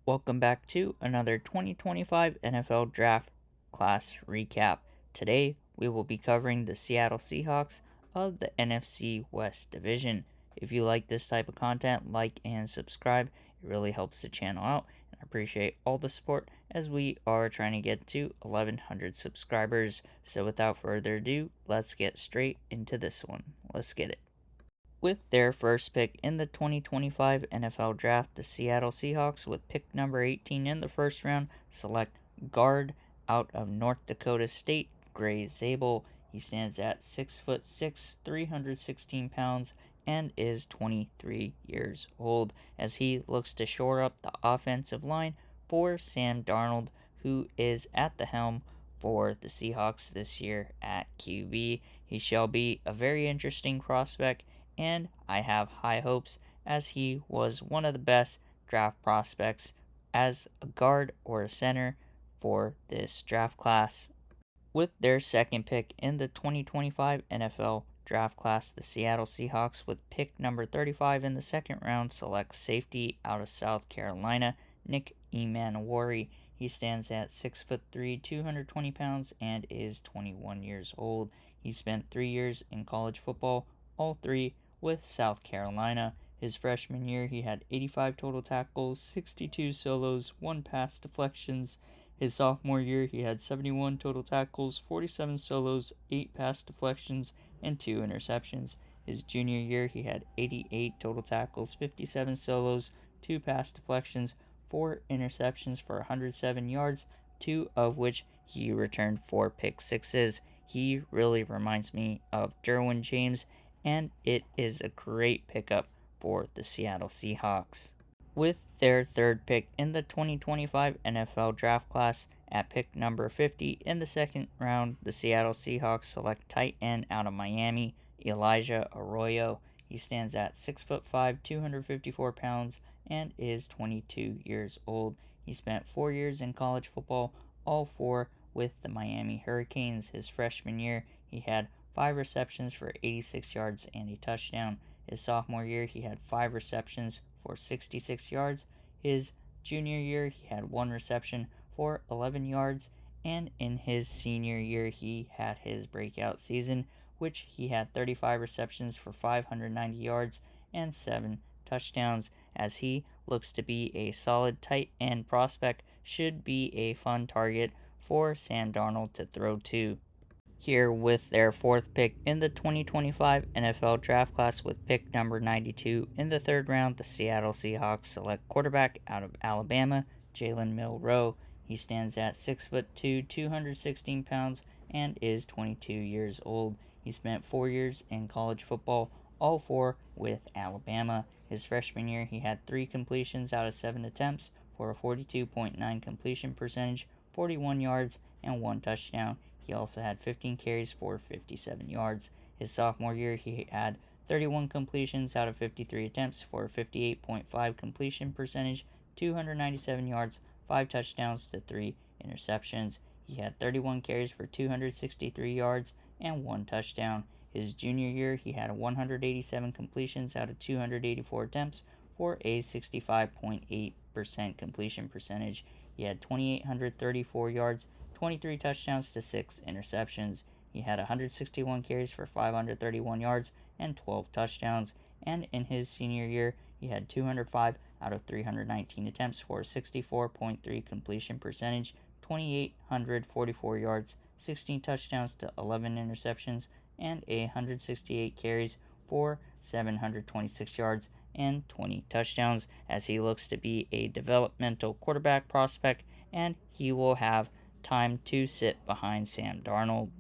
Welcome back to another 2025 NFL Draft Class Recap. Today, we will be covering the Seattle Seahawks of the NFC West Division. If you like this type of content, like and subscribe. It really helps the channel out, and I appreciate all the support as we are trying to get to 1,100 subscribers. So, without further ado, let's get straight into this one. Let's get it. With their first pick in the 2025 NFL Draft, the Seattle Seahawks, with pick number 18 in the first round, select guard out of North Dakota State, Gray Zabel. He stands at 6'6", 316 pounds, and is 23 years old, as he looks to shore up the offensive line for Sam Darnold, who is at the helm for the Seahawks this year at QB. He shall be a very interesting prospect, and I have high hopes as he was one of the best draft prospects as a guard or a center for this draft class. With their second pick in the 2025 NFL draft class, the Seattle Seahawks, with pick number 35 in the second round, select safety out of South Carolina, Nick Emmanwori. He stands at 6'3", 220 pounds, and is 21 years old. He spent 3 years in college football, all three with South Carolina. His freshman year, he had 85 total tackles, 62 solos, 1 pass deflections. His sophomore year, he had 71 total tackles, 47 solos, 8 pass deflections, and 2 interceptions. His junior year, he had 88 total tackles, 57 solos, 2 pass deflections, 4 interceptions for 107 yards, 2 of which he returned 4 pick sixes. He really reminds me of Derwin James, and it is a great pickup for the Seattle Seahawks. With their third pick in the 2025 NFL Draft Class, at pick number 50 in the second round, the Seattle Seahawks select tight end out of Miami, Elijah Arroyo. He stands at 6'5", 254 pounds, and is 22 years old. He spent 4 years in college football, all 4 with the Miami Hurricanes. His freshman year, he had 5 receptions for 86 yards and a touchdown. His sophomore year, he had 5 receptions for 66 yards. His junior year, he had 1 reception for 11 yards. And in his senior year, he had his breakout season, which he had 35 receptions for 590 yards and 7 touchdowns, as he looks to be a solid tight end prospect, should be a fun target for Sam Darnold to throw to. Here with their fourth pick in the 2025 NFL Draft Class, with pick number 92 in the third round, the Seattle Seahawks select quarterback out of Alabama, Jalen Milroe. He stands at 6'2", 216 pounds, and is 22 years old. He spent 4 years in college football, all 4 with Alabama. His freshman year, he had 3 completions out of 7 attempts for a 42.9 completion percentage, 41 yards, and 1 touchdown. He also had 15 carries for 57 yards. His sophomore year, he had 31 completions out of 53 attempts for a 58.5 completion percentage, 297 yards, 5 touchdowns to 3 interceptions. He had 31 carries for 263 yards and 1 touchdown. His junior year, he had 187 completions out of 284 attempts for a 65.8% completion percentage. He had 2,834 yards, 23 touchdowns to 6 interceptions. He had 161 carries for 531 yards and 12 touchdowns. And in his senior year, he had 205 out of 319 attempts for a 64.3 completion percentage, 2,844 yards, 16 touchdowns to 11 interceptions, and 168 carries for 726 yards and 20 touchdowns, as he looks to be a developmental quarterback prospect, and he will have time to sit behind Sam Darnold.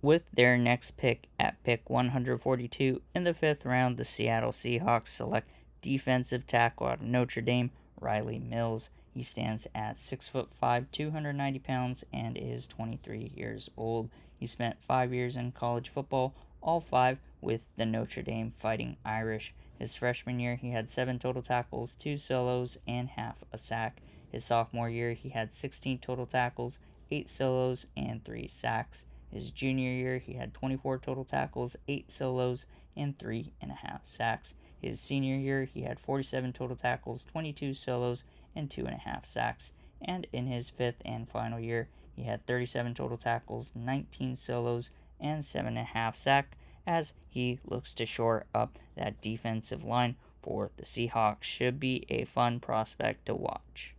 With their next pick at pick 142 in the 5th round, the Seattle Seahawks select defensive tackle out of Notre Dame, Riley Mills. He stands at 6'5", 290 pounds, and is 23 years old. He spent 5 years in college football, all 5 with the Notre Dame Fighting Irish. His freshman year, he had 7 total tackles, 2 solos, and half a sack. His sophomore year, he had 16 total tackles, 8 solos, and 3 sacks. His junior year, he had 24 total tackles, 8 solos, and 3.5 sacks. His senior year, he had 47 total tackles, 22 solos, and 2.5 sacks. And in his fifth and final year, he had 37 total tackles, 19 solos, and 7.5 sacks as he looks to shore up that defensive line for the Seahawks. Should be a fun prospect to watch.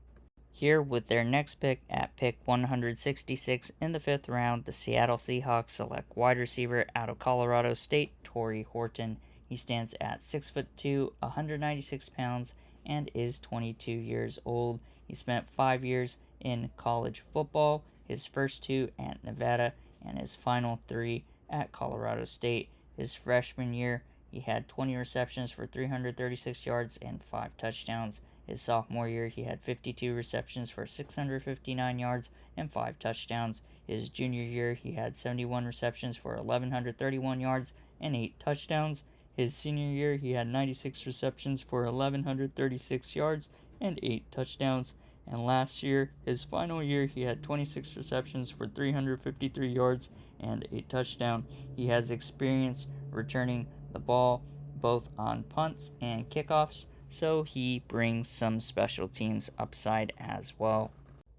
Here with their next pick at pick 166 in the fifth round, the Seattle Seahawks select wide receiver out of Colorado State, Torrey Horton. He stands at 6'2", 196 pounds, and is 22 years old. He spent 5 years in college football, his first 2 at Nevada, and his final 3 at Colorado State. His freshman year, he had 20 receptions for 336 yards and 5 touchdowns. His sophomore year, he had 52 receptions for 659 yards and 5 touchdowns. His junior year, he had 71 receptions for 1,131 yards and 8 touchdowns. His senior year, he had 96 receptions for 1,136 yards and 8 touchdowns. And last year, his final year, he had 26 receptions for 353 yards and 8 touchdowns. He has experience returning the ball both on punts and kickoffs, so he brings some special teams upside as well.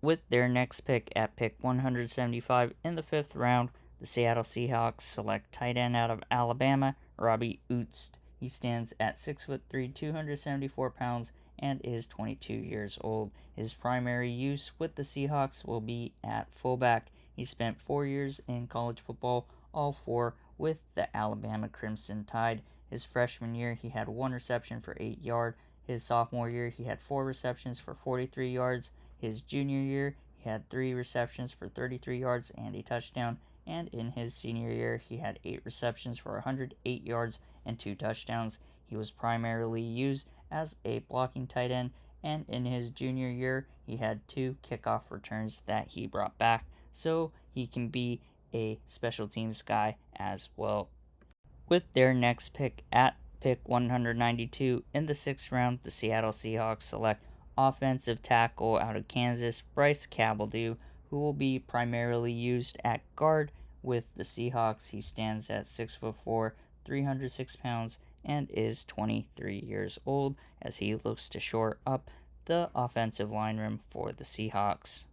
With their next pick at pick 175 in the fifth round, the Seattle Seahawks select tight end out of Alabama, Robbie Utz. He stands at 6'3", 274 pounds, and is 22 years old. His primary use with the Seahawks will be at fullback. He spent 4 years in college football, all 4 with the Alabama Crimson Tide. His freshman year, he had 1 reception for 8 yards. His sophomore year, he had 4 receptions for 43 yards. His junior year, he had 3 receptions for 33 yards and a touchdown. And in his senior year, he had 8 receptions for 108 yards and 2 touchdowns. He was primarily used as a blocking tight end, and in his junior year, he had 2 kickoff returns that he brought back, so he can be a special teams guy as well. With their next pick at pick 192 in the sixth round, the Seattle Seahawks select offensive tackle out of Kansas, Bryce Cabeldue, who will be primarily used at guard with the Seahawks. He stands at 6'4", 306 pounds, and is 23 years old as he looks to shore up the offensive line room for the Seahawks.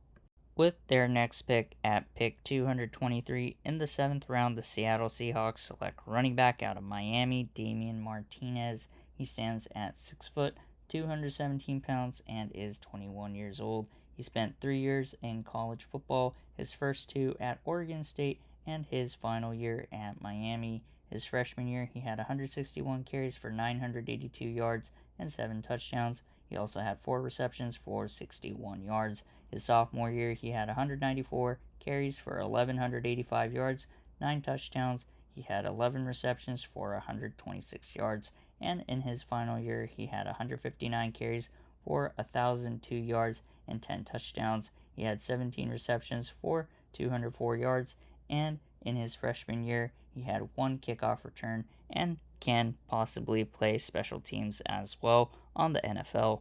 With their next pick at pick 223 in the seventh round, the Seattle Seahawks select running back out of Miami, Damian Martinez. He stands at 6 foot, 217 pounds, and is 21 years old. He spent 3 years in college football, his first 2 at Oregon State, and his final year at Miami. His freshman year, he had 161 carries for 982 yards and 7 touchdowns. He also had 4 receptions for 61 yards. His sophomore year, he had 194 carries for 1,185 yards, 9 touchdowns. He had 11 receptions for 126 yards. And in his final year, he had 159 carries for 1,002 yards and 10 touchdowns. He had 17 receptions for 204 yards. And in his freshman year, he had 1 kickoff return and can possibly play special teams as well on the NFL.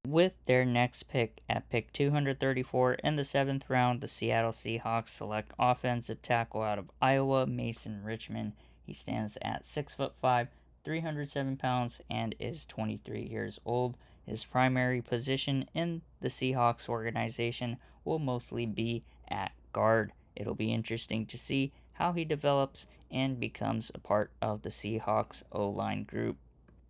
With their next pick at pick 234 in the 7th round, the Seattle Seahawks select offensive tackle out of Iowa, Mason Richman. He stands at 6'5", 307 pounds, and is 23 years old. His primary position in the Seahawks organization will mostly be at guard. It'll be interesting to see how he develops and becomes a part of the Seahawks O-line group.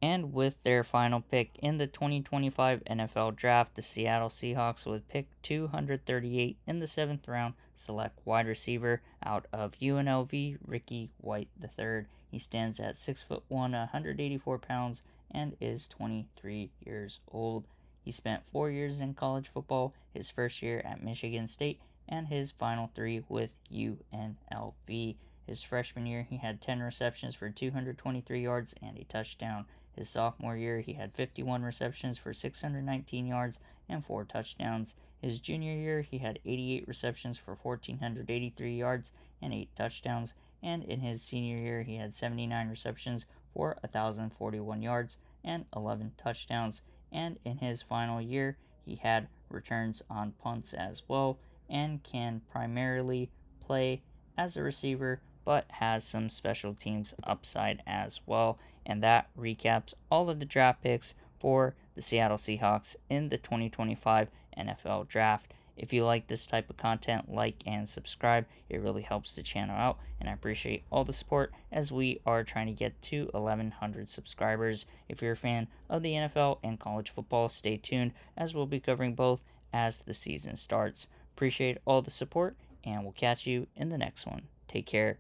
And with their final pick in the 2025 NFL Draft, the Seattle Seahawks would pick 238 in the 7th round, select wide receiver out of UNLV, Ricky White III. He stands at 6'1", 184 pounds, and is 23 years old. He spent 4 years in college football, his first year at Michigan State, and his final 3 with UNLV. His freshman year, he had 10 receptions for 223 yards and a touchdown. His sophomore year, he had 51 receptions for 619 yards and 4 touchdowns. His junior year, he had 88 receptions for 1,483 yards and 8 touchdowns. And in his senior year, he had 79 receptions for 1,041 yards and 11 touchdowns. And in his final year, he had returns on punts as well and can primarily play as a receiver, but has some special teams upside as well. And that recaps all of the draft picks for the Seattle Seahawks in the 2025 NFL Draft. If you like this type of content, like and subscribe. It really helps the channel out, and I appreciate all the support as we are trying to get to 1,100 subscribers. If you're a fan of the NFL and college football, stay tuned as we'll be covering both as the season starts. Appreciate all the support, and we'll catch you in the next one. Take care.